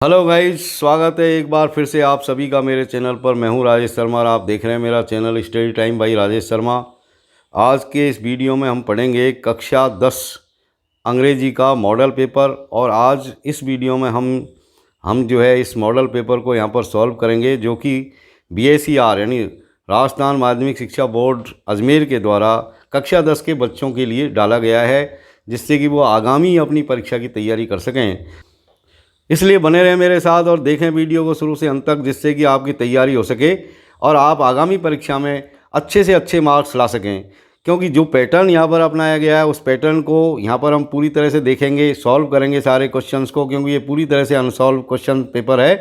Hello guys, स्वागत है एक बार फिर से आप सभी का मेरे चैनल पर। मैं हूं राजेश शर्मा और आप देख रहे हैं मेरा channel study time by Rajesh Sharma. आज के इस वीडियो में हम पढ़ेंगे कक्षा 10 अंग्रेजी का मॉडल पेपर। और आज इस वीडियो में हम जो है इस मॉडल पेपर को यहां पर सॉल्व करेंगे, जो कि BSER यानी राजस्थान माध्यमिक शिक्षा बोर्ड अजमेर के द्वारा कक्षा 10 के बच्चों के लिए डाला गया है, जिससे कि वो आगामी अपनी परीक्षा की तैयारी कर सकें। इसलिए बने रहें मेरे साथ और देखें वीडियो को शुरू से अंत तक, जिससे कि आपकी तैयारी हो सके और आप आगामी परीक्षा में अच्छे से अच्छे मार्क्स ला सकें। क्योंकि जो पैटर्न यहाँ पर अपनाया गया है उस पैटर्न को यहाँ पर हम पूरी तरह से देखेंगे, सॉल्व करेंगे सारे क्वेश्चंस को, क्योंकि ये पूरी तरह से अनसॉल्व क्वेश्चन पेपर है।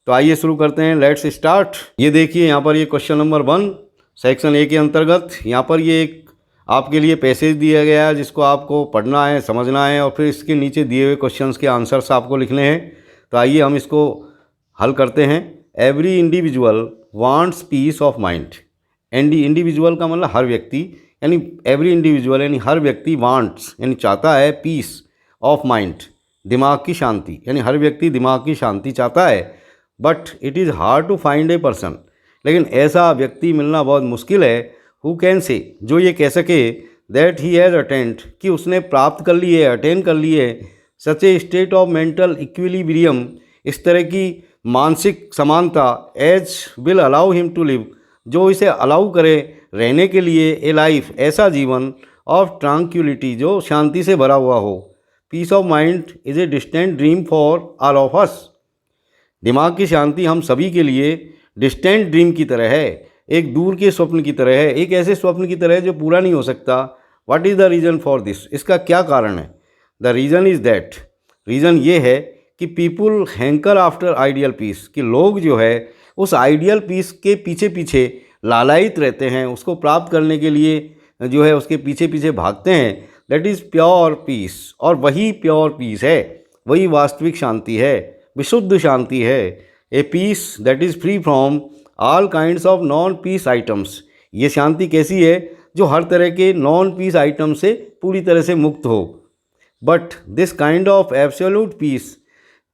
तो आइए शुरू करते हैं, लेट्स स्टार्ट। ये देखिए यहाँ पर ये क्वेश्चन नंबर 1 सेक्शन A के अंतर्गत यहाँ पर ये एक आपके लिए पैसेज दिया गया है, जिसको आपको पढ़ना है, समझना है और फिर इसके नीचे दिए हुए क्वेश्चंस के आंसर्स आपको लिखने हैं। तो आइए हम इसको हल करते हैं। Every individual wants peace of mind. Individual का मतलब हर व्यक्ति, यानी एवरी इंडिविजुअल यानी हर व्यक्ति, वांट्स यानी चाहता है, पीस ऑफ माइंड दिमाग की शांति, यानी हर व्यक्ति दिमाग की शांति चाहता है। But it is hard to find a person, लेकिन ऐसा व्यक्ति मिलना बहुत मुश्किल है। हु कैन से, जो ये कह सके दैट ही हैज़ अटेंड, कि उसने प्राप्त कर ली है, अटेन कर ली है, such a state of mental equilibrium, इस तरह की मानसिक समानता, as will allow him to live, जो इसे अलाउ करे रहने के लिए, ए लाइफ ऐसा जीवन, ऑफ ट्रांक्विलिटी जो शांति से भरा हुआ हो। Peace of mind is a distant dream for all of us. दिमाग की शांति हम सभी के लिए डिस्टेंट ड्रीम की तरह है, एक दूर के स्वप्न की तरह है, एक ऐसे स्वप्न की तरह है जो पूरा नहीं हो सकता। What is the reason for this, इसका क्या कारण है? The reason is that, reason ये है कि people hanker after ideal peace, कि लोग जो है उस आइडियल पीस के पीछे पीछे लालायित रहते हैं, उसको प्राप्त करने के लिए जो है उसके पीछे पीछे भागते हैं। दैट इज़ प्योर पीस, और वही प्योर पीस है, वही वास्तविक शांति है, विशुद्ध शांति है। A peace that is free from all kinds of non peace items. ये शांति कैसी है? जो हर तरह के नॉन पीस आइटम से पूरी तरह से मुक्त हो। But this kind of absolute peace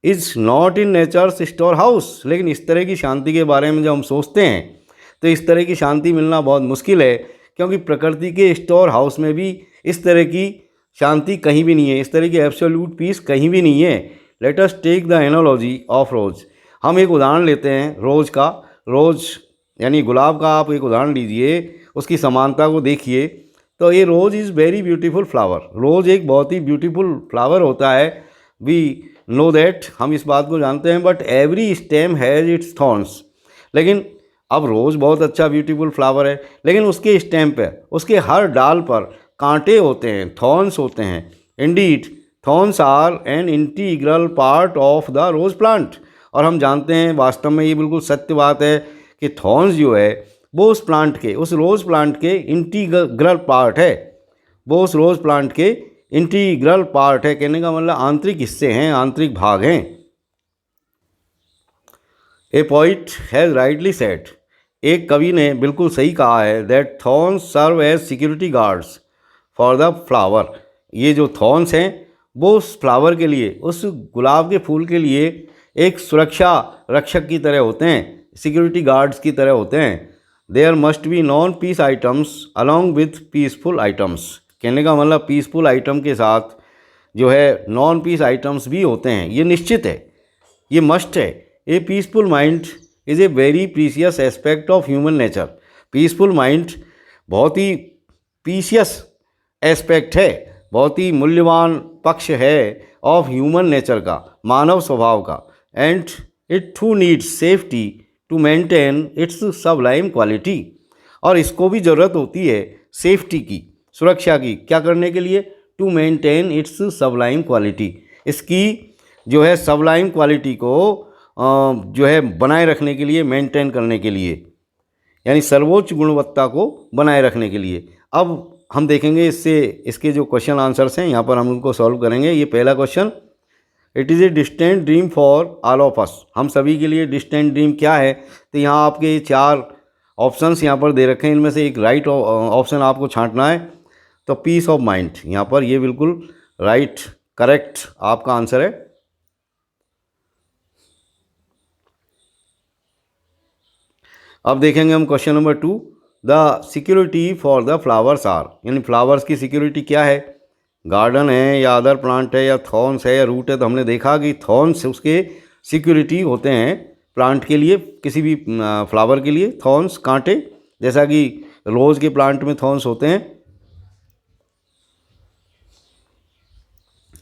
is not in nature's storehouse. लेकिन इस तरह की शांति के बारे में जब हम सोचते हैं तो इस तरह की शांति मिलना बहुत मुश्किल है, क्योंकि प्रकृति के स्टोर हाउस में भी इस तरह की शांति कहीं भी नहीं है, इस तरह की एब्सोल्यूट पीस कहीं भी नहीं है। Let us take the analogy of rose. हम एक उदाहरण लेते हैं रोज़ का। रोज़ यानी गुलाब का आप एक उदाहरण लीजिए, उसकी समानता को देखिए। तो ये रोज़ इज़ वेरी ब्यूटीफुल फ्लावर। रोज़ एक बहुत ही ब्यूटीफुल फ्लावर होता है, वी नो दैट, हम इस बात को जानते हैं। But every stem has its thorns. लेकिन अब रोज़ बहुत अच्छा ब्यूटीफुल फ्लावर है, लेकिन उसके स्टेम पे, उसके हर डाल पर कांटे होते हैं, थॉर्न्स होते हैं। Indeed thorns are an integral part of the rose plant. और हम जानते हैं, वास्तव में ये बिल्कुल सत्य बात है कि थॉर्न्स जो है वो उस प्लांट के, उस रोज़ प्लांट के इंटीग्रल पार्ट है। वो उस रोज़ प्लांट के इंटीग्रल पार्ट है, कहने का मतलब आंतरिक हिस्से हैं, आंतरिक भाग हैं। A poet has rightly said, एक कवि ने बिल्कुल सही कहा है, that thorns serve as security guards for the flower. ये जो थॉर्न्स हैं वो उस फ्लावर के लिए, उस गुलाब के फूल के लिए एक सुरक्षा रक्षक की तरह होते हैं, सिक्योरिटी गार्ड्स की तरह होते हैं। There must be non peace items along with peaceful items. कहने का मतलब पीसफुल आइटम के साथ जो है नॉन पीस आइटम्स भी होते हैं, ये निश्चित है, ये मस्ट है। ए peaceful mind is a very precious aspect of human nature. Peaceful mind बहुत ही प्रीसियस एस्पेक्ट है, बहुत ही मूल्यवान पक्ष है ऑफ ह्यूमन नेचर का, मानव स्वभाव का। And it too needs safety to maintain its sublime quality. और इसको भी ज़रूरत होती है सेफ्टी की, सुरक्षा की, क्या करने के लिए? To maintain its sublime quality. इसकी जो है सबलाइम क्वालिटी को जो है बनाए रखने के लिए, मेंटेन करने के लिए, यानी सर्वोच्च गुणवत्ता को बनाए रखने के लिए। अब हम देखेंगे इसके जो क्वेश्चन आंसर्स हैं यहाँ पर हम उनको सॉल्व करेंगे। ये पहला question, it is a distant dream for all of अस। हम सभी के लिए डिस्टेंट ड्रीम क्या है? तो यहाँ आपके 4 ऑप्शंस यहाँ पर दे रखे हैं, इनमें से एक राइट ऑप्शन आपको छांटना है। तो पीस ऑफ माइंड यहाँ पर ये बिल्कुल राइट करेक्ट आपका आंसर है। अब देखेंगे हम question number 2, the security for the flowers are, यानी फ्लावर्स की सिक्योरिटी क्या है, गार्डन है या अदर प्लांट है या थॉर्न्स है या रूट है। तो हमने देखा कि थॉर्न्स उसके सिक्योरिटी होते हैं प्लांट के लिए, किसी भी फ्लावर के लिए थॉर्न्स कांटे, जैसा कि रोज़ के प्लांट में थॉर्न्स होते हैं।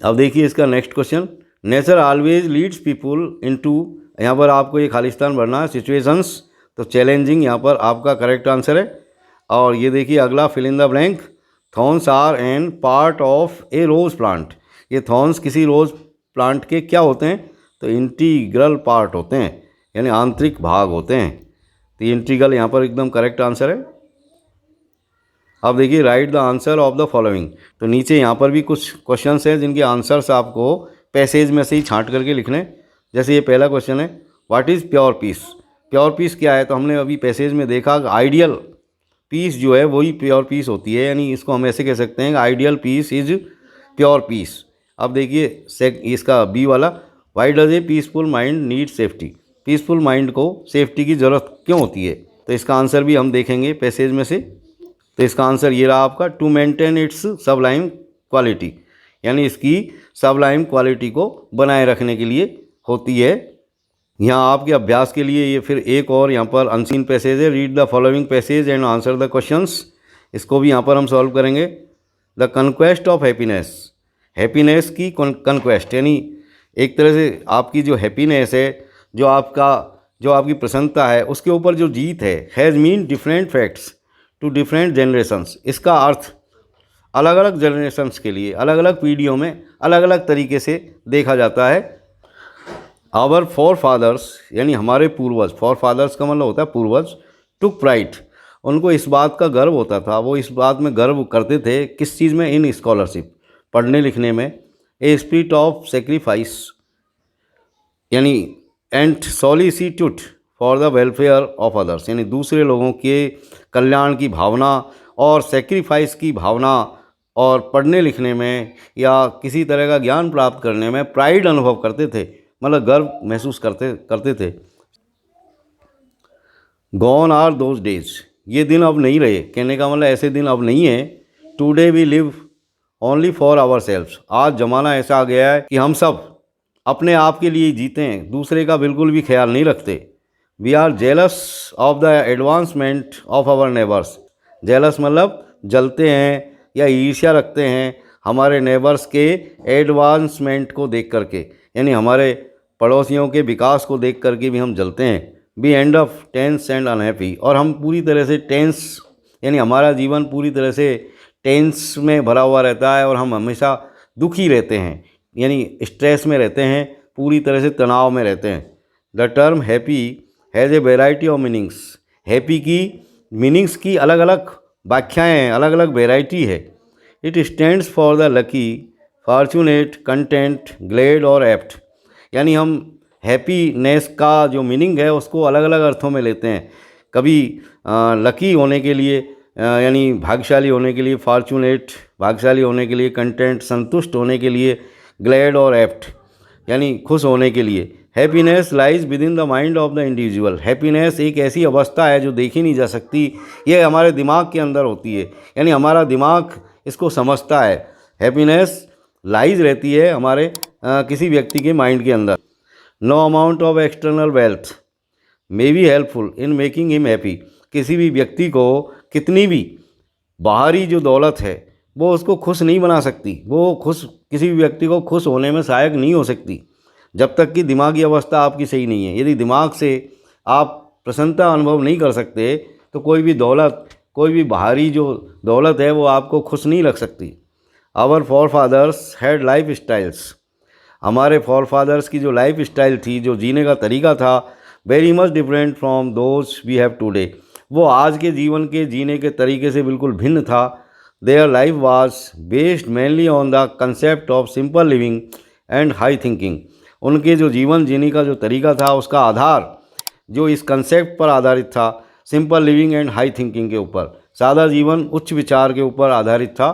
अब देखिए इसका next question, nature always leads people into, यहाँ पर आपको ये खालिस्तान भरना है, सिचुएशंस, तो चैलेंजिंग यहाँ पर आपका करेक्ट आंसर है। और ये देखिए अगला, fill in the blank, thorns are an part of a rose plant, ये थॉर्न्स किसी रोज़ प्लांट के क्या होते हैं, तो इंटीग्रल पार्ट होते हैं, यानी आंतरिक भाग होते हैं। तो इंटीग्रल यहाँ पर एकदम करेक्ट आंसर है। अब देखिए right the answer of the following, तो नीचे यहाँ पर भी कुछ क्वेश्चंस हैं जिनके आंसर्स आपको पैसेज में से ही छांट करके लिखने। जैसे ये पहला क्वेश्चन है, what is pure peace, pure peace क्या है, तो हमने अभी पैसेज में देखा आइडियल पीस जो है वही प्योर पीस होती है, यानी इसको हम ऐसे कह सकते हैं ideal peace is pure peace. अब देखिए इसका बी वाला, why does a peaceful mind need safety, peaceful mind को सेफ्टी की ज़रूरत क्यों होती है, तो इसका आंसर भी हम देखेंगे पैसेज में से। तो इसका आंसर ये रहा आपका, to maintain its sublime quality, यानी इसकी सबलाइम क्वालिटी को बनाए रखने के लिए होती है। यहाँ आपके अभ्यास के लिए ये फिर एक और यहाँ पर अनसीन पैसेज है, read the following passage and answer the questions, इसको भी यहाँ पर हम सॉल्व करेंगे। The conquest of happiness, happiness की कन्क्वेस्ट, यानी एक तरह से आपकी जो हैप्पीनेस है, जो आपकी प्रसन्नता है, उसके ऊपर जो जीत है, has mean different facts to different generations, इसका अर्थ अलग अलग जनरेशंस के लिए, अलग अलग पीढ़ियों में अलग अलग तरीके से देखा जाता है। आवर फोर फादर्स, यानी हमारे पूर्वज, फोर फादर्स का मतलब होता है पूर्वज, टुक प्राइड, उनको इस बात का गर्व होता था, वो इस बात में गर्व करते थे, किस चीज़ में, इन स्कॉलरशिप, पढ़ने लिखने में, ए स्पिरिट ऑफ सेक्रीफाइस, यानी and solicitude for the welfare of others, यानी दूसरे लोगों के कल्याण की भावना और सेक्रीफाइस की भावना, और पढ़ने लिखने में या किसी तरह का ज्ञान प्राप्त करने में प्राइड अनुभव करते थे, मतलब गर्व महसूस करते थे। गॉन आर दोज डेज, ये दिन अब नहीं रहे, कहने का मतलब ऐसे दिन अब नहीं है। Today we live only for ourselves, आज ज़माना ऐसा आ गया है कि हम सब अपने आप के लिए जीते हैं, दूसरे का बिल्कुल भी ख्याल नहीं रखते। We are jealous of the advancement of our neighbours, jealous मतलब जलते हैं या ईर्ष्या रखते हैं हमारे नेबर्स के एडवांसमेंट को देख करके, यानी हमारे पड़ोसियों के विकास को देख करके भी हम जलते हैं। Be and of tense and unhappy, और हम पूरी तरह से टेंस, यानी हमारा जीवन पूरी तरह से टेंस में भरा हुआ रहता है और हम हमेशा दुखी रहते हैं, यानी स्ट्रेस में रहते हैं, पूरी तरह से तनाव में रहते हैं। The term happy has a variety of meanings, happy की मीनिंग्स की अलग अलग व्याख्याएँ हैं, अलग अलग वेराइटी है। It stands for the lucky, fortunate, content, glad और एप्ट, यानी हम हैप्पीनेस का जो मीनिंग है उसको अलग अलग अर्थों में लेते हैं। कभी लकी होने के लिए, यानी भाग्यशाली होने के लिए, फॉर्चुनेट भाग्यशाली होने के लिए, कंटेंट संतुष्ट होने के लिए, ग्लैड और एप्ट यानी खुश होने के लिए। Happiness lies with in the mind of the individual, happiness एक ऐसी अवस्था है जो देखी नहीं जा सकती, ये हमारे दिमाग के अंदर होती है, यानी हमारा दिमाग इसको समझता है। हैप्पीनेस लाइज रहती है हमारे किसी व्यक्ति के माइंड के अंदर। No amount of external wealth may be helpful in making him happy, किसी भी व्यक्ति को कितनी भी बाहरी जो दौलत है वो उसको खुश नहीं बना सकती, वो किसी भी व्यक्ति को खुश होने में सहायक नहीं हो सकती जब तक कि दिमागी अवस्था आपकी सही नहीं है। यदि दिमाग से आप प्रसन्नता अनुभव नहीं कर सकते तो कोई भी दौलत, कोई भी बाहरी जो दौलत है वो आपको खुश नहीं रख सकती। Our forefathers had life styles, हमारे फोर फादर्स की जो लाइफ स्टाइल थी, जो जीने का तरीका था, very much different from those we have today, वो आज के जीवन के जीने के तरीके से बिल्कुल भिन्न था। Their life was based mainly on the concept of simple living and high thinking, उनके जो जीवन जीने का जो तरीका था उसका आधार जो इस कंसेप्ट पर आधारित था, simple living and high thinking के ऊपर, सादा जीवन उच्च विचार के ऊपर आधारित था।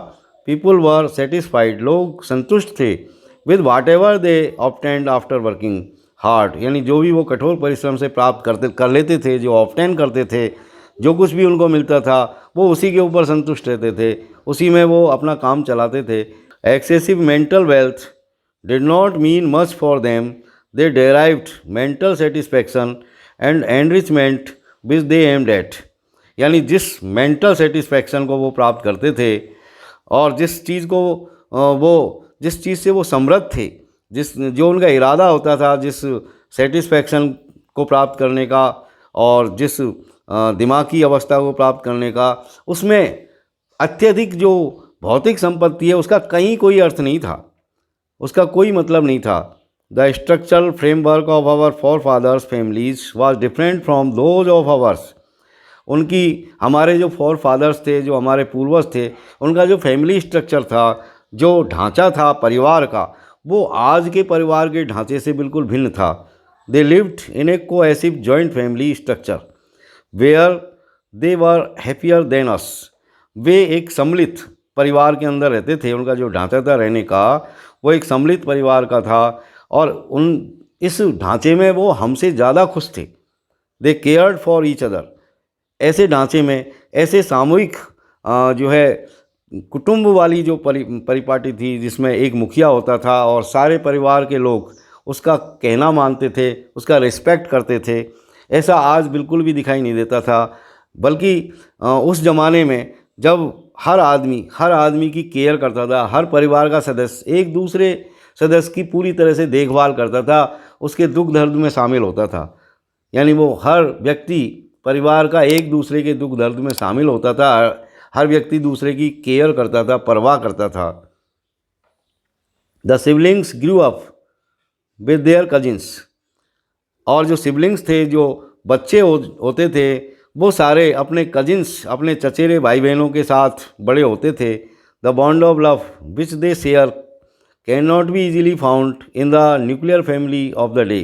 पीपुल वर सेटिस्फाइड, लोग संतुष्ट थे, with whatever they obtained after working hard, यानी जो भी वो कठोर परिश्रम से प्राप्त कर लेते थे, जो ऑब्टेन करते थे, जो कुछ भी उनको मिलता था वो उसी के ऊपर संतुष्ट रहते थे, उसी में वो अपना काम चलाते थे। Excessive mental wealth did not mean much for them, they derived mental satisfaction and enrichment which they aimed at. यानी जिस मेंटल सेटिस्फैक्शन को वो प्राप्त करते थे और जिस चीज़ को जिस चीज़ से वो समृद्ध थे, जो उनका इरादा होता था, जिस सेटिस्फैक्शन को प्राप्त करने का और जिस दिमागी अवस्था को प्राप्त करने का, उसमें अत्यधिक जो भौतिक संपत्ति है उसका कहीं कोई अर्थ नहीं था, उसका कोई मतलब नहीं था। The structural framework of our forefathers families was different from those of ours. हमारे जो फॉर फादर्स थे, जो हमारे पूर्वज थे, उनका जो फैमिली स्ट्रक्चर था, जो ढांचा था परिवार का, वो आज के परिवार के ढांचे से बिल्कुल भिन्न था। They lived in a cohesive joint family structure where they were happier than us. वे एक सम्मिलित परिवार के अंदर रहते थे, उनका जो ढांचा था रहने का वो एक सम्मिलित परिवार का था और इस ढांचे में वो हमसे ज़्यादा खुश थे। दे केयर्ड फॉर ईच अदर। ऐसे ढांचे में, ऐसे सामूहिक जो है कुटुंब वाली जो परिपाटी थी, जिसमें एक मुखिया होता था और सारे परिवार के लोग उसका कहना मानते थे, उसका रिस्पेक्ट करते थे, ऐसा आज बिल्कुल भी दिखाई नहीं देता था। बल्कि उस ज़माने में जब हर आदमी की केयर करता था, हर परिवार का सदस्य एक दूसरे सदस्य की पूरी तरह से देखभाल करता था, उसके दुख दर्द में शामिल होता था। यानी वो हर व्यक्ति परिवार का एक दूसरे के दुख दर्द में शामिल होता था, हर व्यक्ति दूसरे की केयर करता था, परवाह करता था। The siblings grew up with their cousins. और जो सिबलिंग्स थे, जो बच्चे होते थे, वो सारे अपने कजिन्स, अपने चचेरे भाई बहनों के साथ बड़े होते थे। The bond of love which they share can not be easily found in the nuclear family of the day.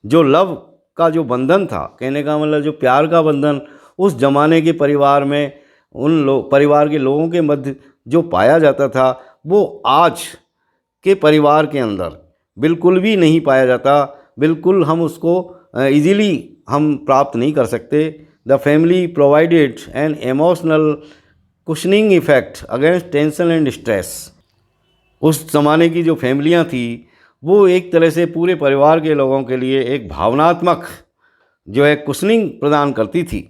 जो लव का जो बंधन था, कहने का मतलब जो प्यार का बंधन उस जमाने के परिवार में, परिवार के लोगों के मध्य जो पाया जाता था, वो आज के परिवार के अंदर बिल्कुल भी नहीं पाया जाता। बिल्कुल हम उसको इजीली हम प्राप्त नहीं कर सकते। The family provided an emotional cushioning effect against tension and stress. उस ज़माने की जो फैमिलियाँ थी वो एक तरह से पूरे परिवार के लोगों के लिए एक भावनात्मक जो है कुशनिंग प्रदान करती थी,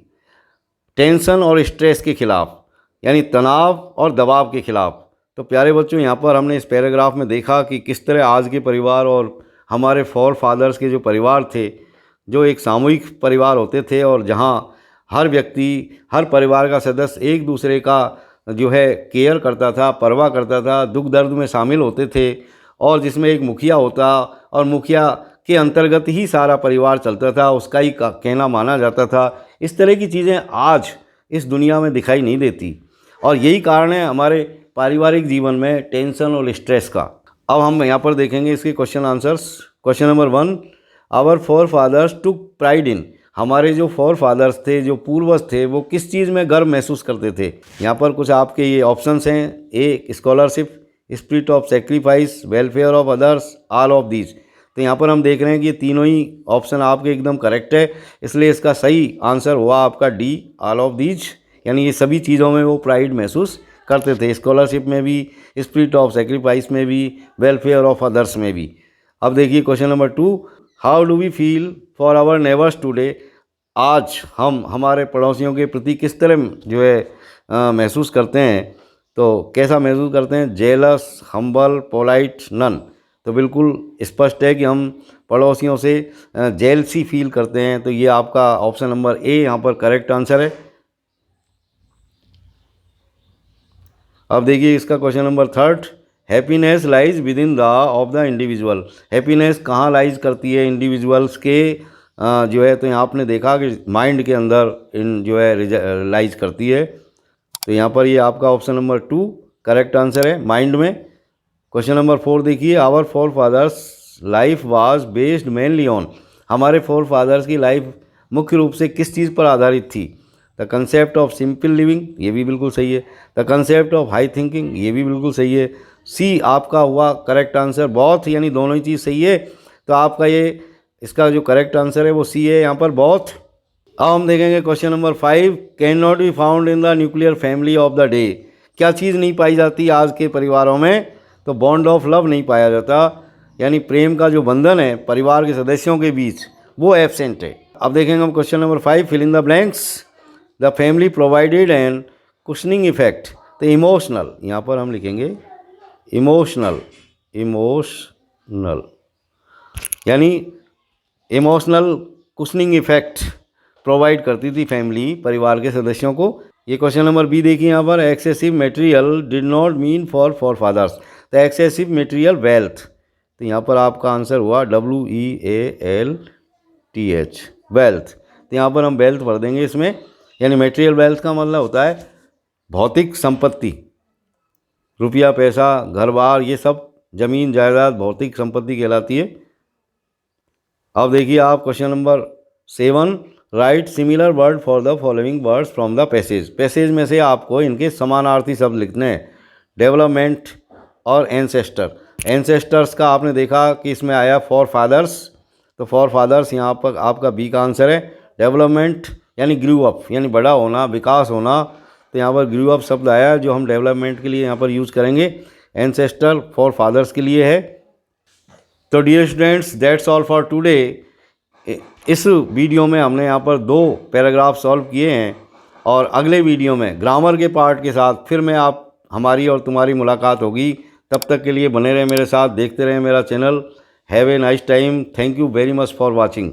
टेंशन और स्ट्रेस के खिलाफ, यानी तनाव और दबाव के खिलाफ। तो प्यारे बच्चों, यहाँ पर हमने इस पैराग्राफ में देखा कि किस तरह आज के परिवार और हमारे फॉर फादर्स के जो परिवार थे, जो एक सामूहिक परिवार होते थे और जहाँ हर व्यक्ति, हर परिवार का सदस्य एक दूसरे का जो है केयर करता था, परवाह करता था, दुख दर्द में शामिल होते थे, और जिसमें एक मुखिया होता और मुखिया के अंतर्गत ही सारा परिवार चलता था, उसका ही कहना माना जाता था। इस तरह की चीज़ें आज इस दुनिया में दिखाई नहीं देती और यही कारण है हमारे पारिवारिक जीवन में टेंशन और स्ट्रेस का। अब हम यहाँ पर देखेंगे इसके question answers. Question number 1, our forefathers took pride in. हमारे जो फोर फादर्स थे, जो पूर्वज थे, वो किस चीज़ में गर्व महसूस करते थे। यहाँ पर कुछ आपके ये ऑप्शंस हैं। A, scholarship, spirit of sacrifice, welfare of others, all of these. तो यहाँ पर हम देख रहे हैं कि ये तीनों ही ऑप्शन आपके एकदम करेक्ट है, इसलिए इसका सही आंसर हुआ आपका डी, ऑल ऑफ दीज। यानी ये सभी चीज़ों में वो प्राइड महसूस करते थे, स्कॉलरशिप में भी, स्पिरिट ऑफ सेक्रीफाइस में भी, वेलफेयर ऑफ अदर्स में भी। अब देखिए question number 2, how do we feel for our neighbours today. आज हम हमारे पड़ोसियों के प्रति किस तरह जो है महसूस करते हैं, तो कैसा महसूस करते हैं। Jealous, humble, polite, none. तो बिल्कुल स्पष्ट है कि हम पड़ोसियों से जेलसी फील करते हैं, तो ये आपका ऑप्शन नंबर ए यहाँ पर करेक्ट आंसर है। अब देखिए इसका question number 3, happiness lies with in the of the individual. Happiness कहाँ लाइज करती है इंडिविजुअल्स के जो है, तो यहाँ आपने देखा कि माइंड के अंदर इन जो है लाइज करती है। तो यहाँ पर ये आपका ऑप्शन नंबर 2 करेक्ट आंसर है, माइंड में। क्वेश्चन नंबर 4 देखिए, our forefathers life was based mainly on. हमारे फोर फादर्स की लाइफ मुख्य रूप से किस चीज़ पर आधारित थी। The concept of simple living, ये भी बिल्कुल सही है। The concept of high thinking, ये भी बिल्कुल सही है। सी आपका हुआ करेक्ट आंसर, बहुत यानी दोनों ही चीज़ सही है। तो आपका ये इसका जो करेक्ट आंसर है वो सी है यहाँ पर बोथ। अब हम देखेंगे question number 5, can not be found in the nuclear family of the day. क्या चीज़ नहीं पाई जाती आज के परिवारों में? तो बॉन्ड ऑफ लव नहीं पाया जाता, यानी प्रेम का जो बंधन है परिवार के सदस्यों के बीच वो एब्सेंट है। अब देखेंगे हम question number 5, fill in the blanks. The family provided an cushioning effect. तो इमोशनल, यहाँ पर हम लिखेंगे इमोशनल, इमोशनल यानी इमोशनल कुशनिंग इफेक्ट प्रोवाइड करती थी फैमिली परिवार के सदस्यों को। ये क्वेश्चन नंबर बी देखिए यहाँ पर, excessive material did not mean forefathers. तो एक्सेसिव मटेरियल वेल्थ, तो यहाँ पर आपका आंसर हुआ WEALTH, वेल्थ। तो यहाँ पर हम वेल्थ भर देंगे इसमें, यानी मटेरियल वेल्थ का मतलब होता है भौतिक संपत्ति, रुपया पैसा घर बार ये सब जमीन जायदाद भौतिक संपत्ति कहलाती है। अब देखिए आप question number 7, right similar word for the following words from the passage. Passage में से आपको इनके समानार्थी शब्द लिखने हैं, डेवलपमेंट और एंसेस्टर। एंसेस्टर्स का आपने देखा कि इसमें आया फॉर फादर्स, तो फॉर फादर्स यहाँ पर आपका बी का आंसर है। डेवलपमेंट यानी ग्रू अप, यानी बड़ा होना, विकास होना, तो यहाँ पर ग्रू अप शब्द आया जो हम डेवलपमेंट के लिए यहाँ पर यूज़ करेंगे। एंसेस्टर फॉर फादर्स के लिए है। तो dear students, that's all for today. इस वीडियो में हमने यहाँ पर 2 पैराग्राफ सॉल्व किए हैं और अगले वीडियो में ग्रामर के पार्ट के साथ फिर मैं हमारी और तुम्हारी मुलाकात होगी। तब तक के लिए बने रहे मेरे साथ, देखते रहें मेरा channel. Have a nice time. Thank you very much for watching.